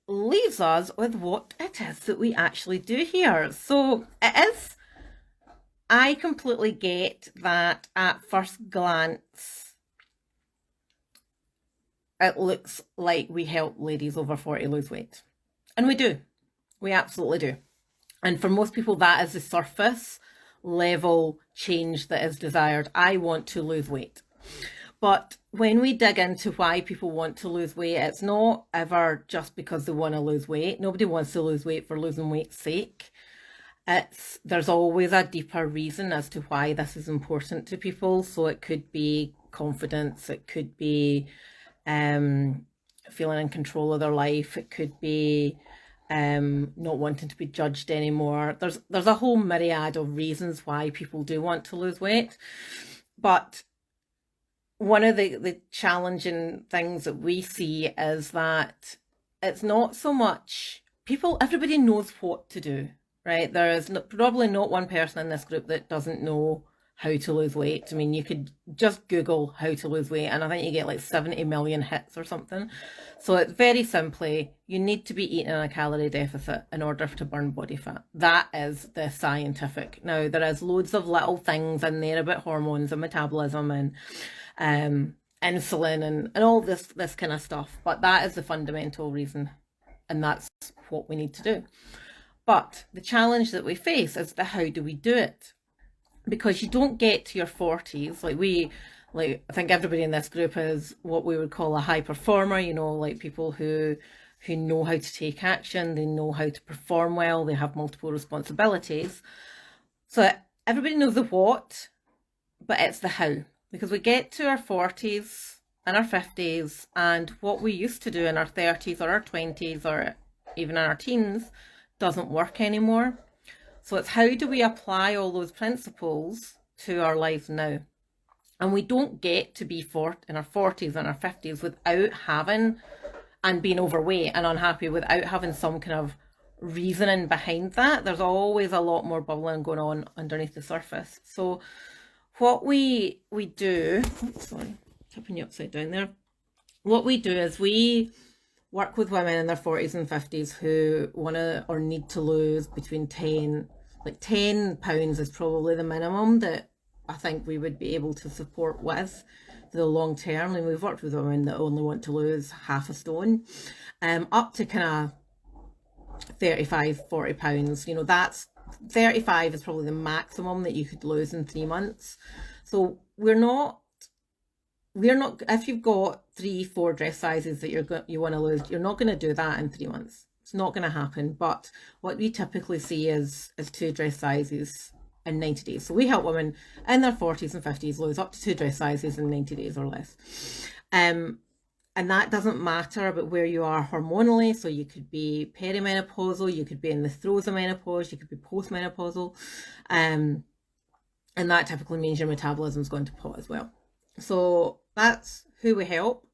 leaves us with what it is that we actually do here. So it is, I completely get that at first glance, it looks like we help ladies over 40 lose weight. And we do. We absolutely do. And for most people, that is the surface level change that is desired. I want to lose weight. But when we dig into why people want to lose weight, it's not ever just because they want to lose weight. Nobody wants to lose weight for losing weight's sake. There's always a deeper reason as to why this is important to people. So it could be confidence, it could be feeling in control of their life, it could be not wanting to be judged anymore. There's a whole myriad of reasons why people do want to lose weight. But one of the challenging things that we see is that it's not so much everybody knows what to do, right? There is probably not one person in this group that doesn't know how to lose weight. I mean, you could just Google how to lose weight, and I think you get like 70 million hits or something. So it's very simply, you need to be eating in a calorie deficit in order to burn body fat. That is the scientific. Now, there is loads of little things in there about hormones and metabolism and insulin and all this kind of stuff, but that is the fundamental reason, and that's what we need to do. But the challenge that we face is how do we do it? Because you don't get to your 40s, I think everybody in this group is what we would call a high performer, like people who know how to take action, they know how to perform well, they have multiple responsibilities. So everybody knows the what, but it's the how. Because we get to our 40s and our 50s, and what we used to do in our 30s or our 20s or even in our teens doesn't work anymore. So it's how do we apply all those principles to our lives now? And we don't get to be in our 40s and our 50s without having, and being overweight and unhappy without having some kind of reasoning behind that. There's always a lot more bubbling going on underneath the surface. So what we do, sorry, tipping you upside down there. What we do is we work with women in their 40s and 50s who want to or need to lose between 10 pounds is probably the minimum that I think we would be able to support with the long term. And we've worked with women that only want to lose half a stone, up to kind of 35, 40 pounds. That's 35 is probably the maximum that you could lose in 3 months. So we're not, if you've got 3-4 dress sizes that you want to lose, you're not going to do that in 3 months. It's not going to happen. But what we typically see is 2 dress sizes in 90 days. So we help women in their 40s and 50s lose up to 2 dress sizes in 90 days or less. And that doesn't matter about where you are hormonally. So you could be perimenopausal, you could be in the throes of menopause, you could be postmenopausal. And that typically means your metabolism is going to pot as well. So that's who we help.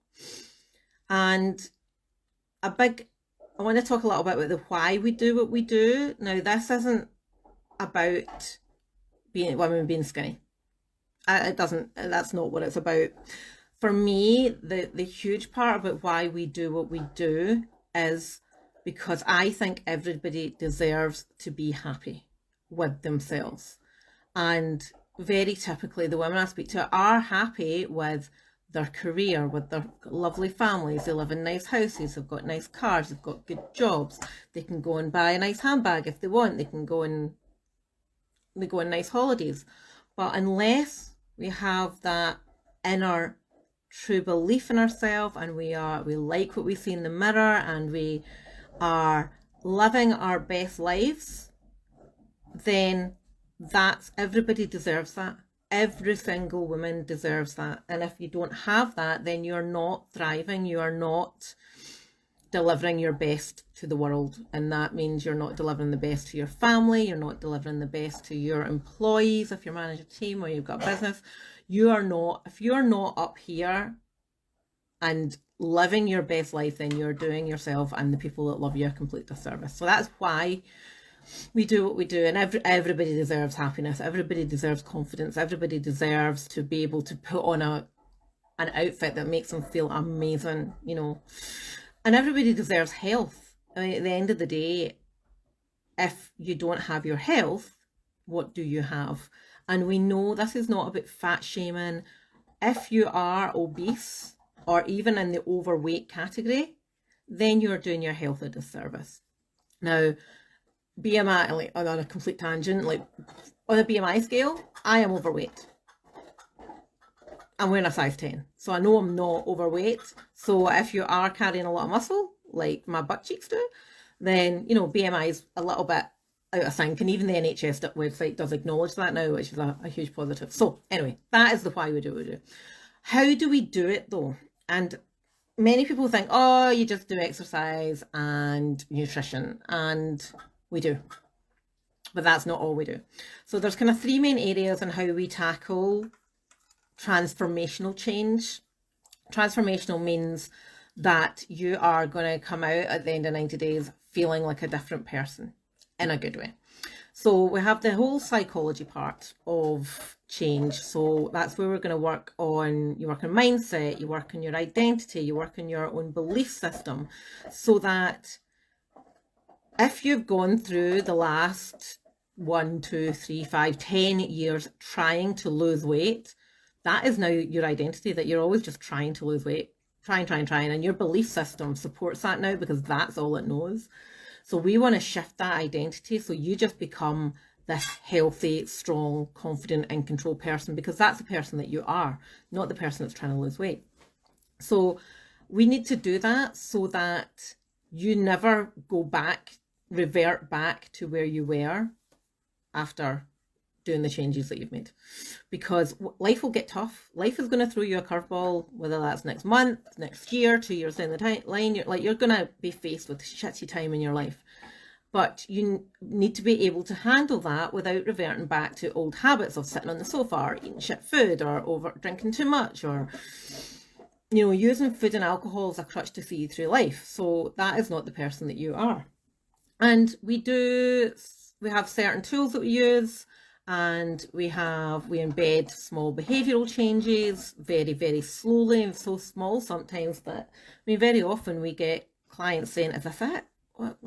And I want to talk a little bit about the why we do what we do. Now, this isn't about women being skinny. That's not what it's about. For me, the huge part about why we do what we do is because I think everybody deserves to be happy with themselves. And very typically, the women I speak to are happy with their career, with their lovely families. They live in nice houses, they've got nice cars, they've got good jobs. They can go and buy a nice handbag if they want. They go on nice holidays. But unless we have that inner true belief in ourselves, and we like what we see in the mirror, and we are living our best lives, then everybody deserves that. Every single woman deserves that. And if you don't have that, then you're not thriving. You are not delivering your best to the world. And that means you're not delivering the best to your family. You're not delivering the best to your employees. If you're managing a team or you've got a business, if you're not up here and living your best life, then you're doing yourself and the people that love you a complete disservice. So that's why we do what we do, and everybody deserves happiness. Everybody deserves confidence. Everybody deserves to be able to put on an outfit that makes them feel amazing, and everybody deserves health. I mean, at the end of the day, if you don't have your health, what do you have? And we know this is not about fat shaming. If you are obese or even in the overweight category, then you're doing your health a disservice. Now, BMI, like on a complete tangent, like on a BMI scale, I am overweight. I'm wearing a size 10, so I know I'm not overweight. So if you are carrying a lot of muscle, like my butt cheeks do, then, you know, BMI is a little bit out of sync. And even the NHS website does acknowledge that now, which is a huge positive. So anyway, that is the why we do what we do. How do we do it though? And many people think, oh, you just do exercise and nutrition, and we do. But that's not all we do. So there's kind of three main areas on how we tackle transformational change. Transformational means that you are going to come out at the end of 90 days feeling like a different person in a good way. So we have the whole psychology part of change. So that's where we're going to work on, you work on mindset, you work on your identity, you work on your own belief system, so that if you've gone through the last 1, 2, 3, 5, 10 years trying to lose weight, that is now your identity, that you're always just trying to lose weight, trying, and your belief system supports that now because that's all it knows. So we want to shift that identity so you just become this healthy, strong, confident, in control person, because that's the person that you are, not the person that's trying to lose weight. So we need to do that so that you never go back, revert back to where you were after doing the changes that you've made, because life will get tough. Life is going to throw you a curveball, whether that's next month, next year, 2 years down the line. You're going to be faced with shitty time in your life, but you need to be able to handle that without reverting back to old habits of sitting on the sofa or eating shit food or over drinking too much, or, you know, using food and alcohol as a crutch to see you through life. So that is not the person that you are. And we have certain tools that we use, and we embed small behavioural changes very, very slowly, and so small sometimes that, I mean, very often we get clients saying, is this it? What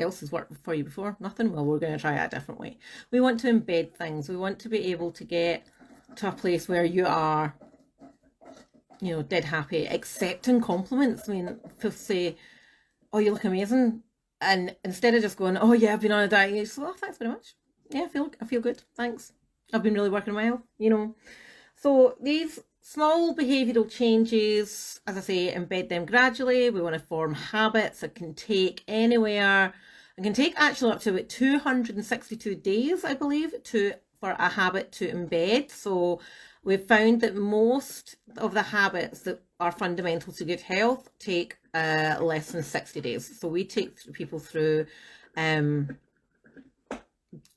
else has worked for you before? Nothing? Well, we're going to try it a different way. We want to embed things. We want to be able to get to a place where you are, you know, dead happy, accepting compliments. I mean, people say, oh, you look amazing. And instead of just going, oh yeah, I've been on a diet, you say, oh, thanks very much. Yeah, I feel good. Thanks. I've been really working well, you know. So these small behavioural changes, as I say, embed them gradually. We want to form habits that can take anywhere. It can take actually up to about 262 days, I believe, for a habit to embed. So we've found that most of the habits that are fundamental to good health take less than 60 days. So we take people through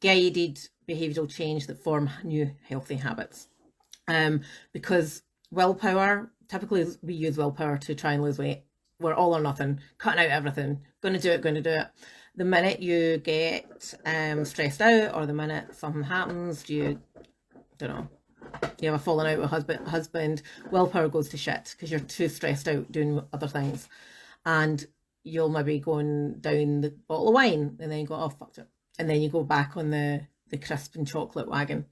guided behavioural change that form new healthy habits. Because willpower, typically we use willpower to try and lose weight. We're all or nothing, cutting out everything, going to do it. The minute you get stressed out, or the minute something happens, you have a falling out with husband, willpower goes to shit because you're too stressed out doing other things, and you'll maybe going down the bottle of wine, and then you go, oh, fucked it, and then you go back on the crisp and chocolate wagon,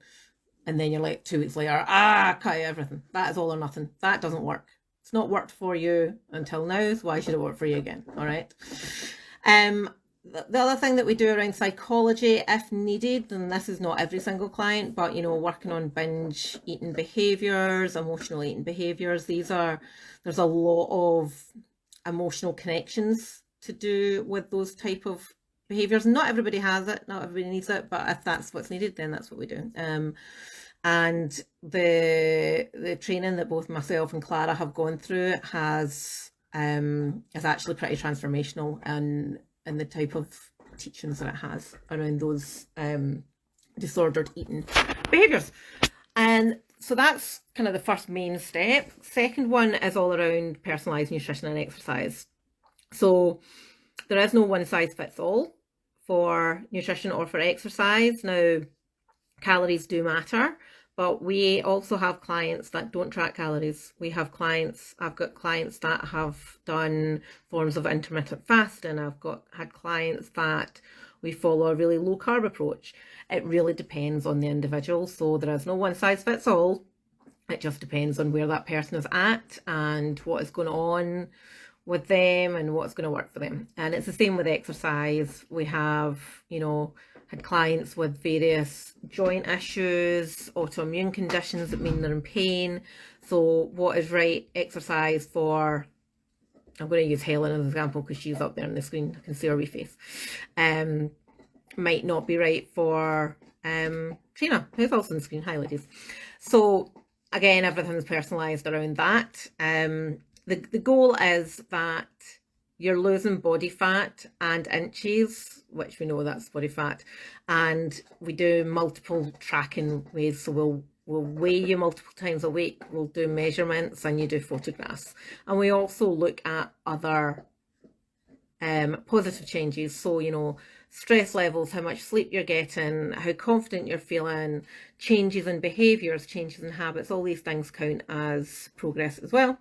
and then you're like 2 weeks later, cut out everything. That is all or nothing. That doesn't work. It's not worked for you until now, so why should it work for you again? All right. The other thing that we do around psychology, if needed, and this is not every single client, but, you know, working on binge eating behaviours, emotional eating behaviours, there's a lot of emotional connections to do with those type of behaviours. Not everybody has it, not everybody needs it, but if that's what's needed, then that's what we do. And the training that both myself and Clara have gone through is actually pretty transformational, and the type of teachings that it has around those disordered eating behaviours. And so that's kind of the first main step. Second one is all around personalised nutrition and exercise. So there is no one size fits all for nutrition or for exercise. Now, calories do matter, But we also have clients that don't track calories. I've got clients that have done forms of intermittent fasting. Had clients that we follow a really low carb approach. It really depends on the individual. So there is no one size fits all. It just depends on where that person is at and what is going on with them and what's going to work for them. And it's the same with exercise. We have, had clients with various joint issues, autoimmune conditions that mean they're in pain. So what is right exercise for, I'm going to use Helen as an example because she's up there on the screen, I can see her wee face, might not be right for Trina, who's also on the screen. Hi ladies. So again, everything's personalised around that. The goal is that you're losing body fat and inches, which we know that's body fat, and we do multiple tracking ways. So we'll weigh you multiple times a week, we'll do measurements, and you do photographs. And we also look at other positive changes. So, stress levels, how much sleep you're getting, how confident you're feeling, changes in behaviours, changes in habits, all these things count as progress as well.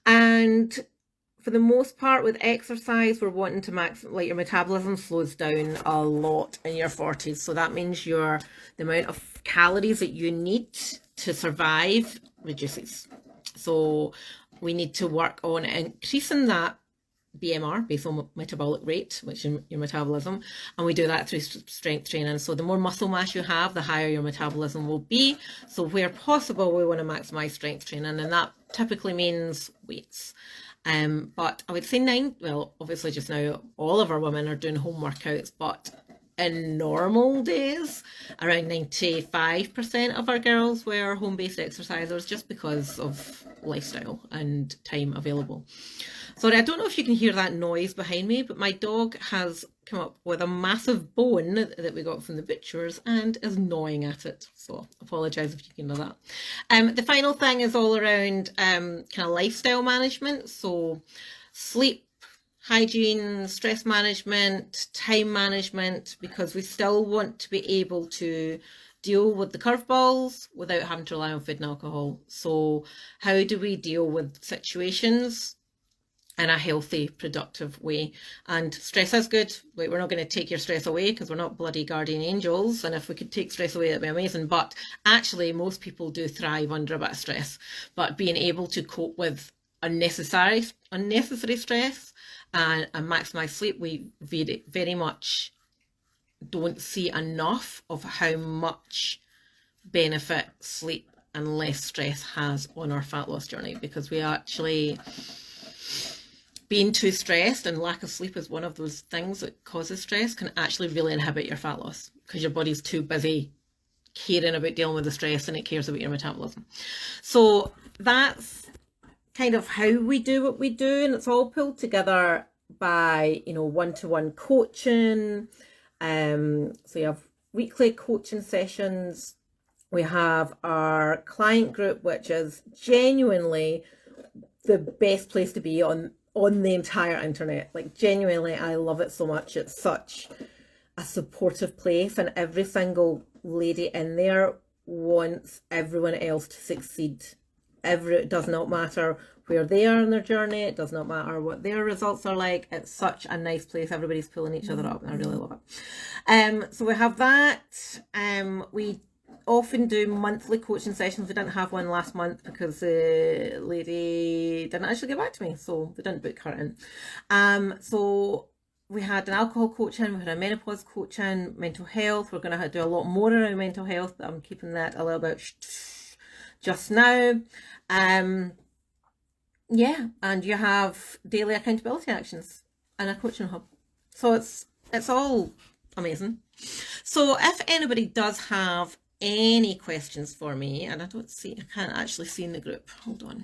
And for the most part with exercise, we're wanting to your metabolism slows down a lot in your 40s. So that means the amount of calories that you need to survive reduces. So we need to work on increasing that BMR, basal metabolic rate, which is your metabolism, and we do that through strength training. So the more muscle mass you have, the higher your metabolism will be. So where possible, we want to maximize strength training, and that typically means weights. But I would say obviously just now all of our women are doing home workouts, but in normal days, around 95% of our girls were home-based exercisers just because of lifestyle and time available. Sorry, I don't know if you can hear that noise behind me, but my dog has come up with a massive bone that we got from the butchers and is gnawing at it. So apologise if you can hear that. The final thing is all around kind of lifestyle management. So sleep, hygiene, stress management, time management, because we still want to be able to deal with the curveballs without having to rely on food and alcohol. So how do we deal with situations in a healthy, productive way? And stress is good. We're not going to take your stress away because we're not bloody guardian angels. And if we could take stress away, that'd be amazing. But actually, most people do thrive under a bit of stress. But being able to cope with unnecessary stress and maximize sleep, we very much don't see enough of how much benefit sleep and less stress has on our fat loss journey, because we actually, being too stressed, and lack of sleep is one of those things that causes stress, can actually really inhibit your fat loss because your body's too busy caring about dealing with the stress and it cares about your metabolism. So that's kind of how we do what we do, and it's all pulled together by one-to-one coaching. So you have weekly coaching sessions. We have our client group, which is genuinely the best place to be on the entire internet. Like, genuinely, I love it so much. It's such a supportive place, and every single lady in there wants everyone else to succeed. It does not matter where they are in their journey. It does not matter what their results are like. It's such a nice place. Everybody's pulling each other up, and I really love it. So we have that. We often do monthly coaching sessions. We didn't have one last month because the lady didn't actually get back to me, so they didn't book her in. So we had an alcohol coaching, we had a menopause coaching, mental health. We're going to do a lot more around mental health, but I'm keeping that a little bit just now. Yeah, and you have daily accountability actions and a coaching hub. So it's all amazing. So if anybody does have any questions for me, and I can't actually see in the group, hold on.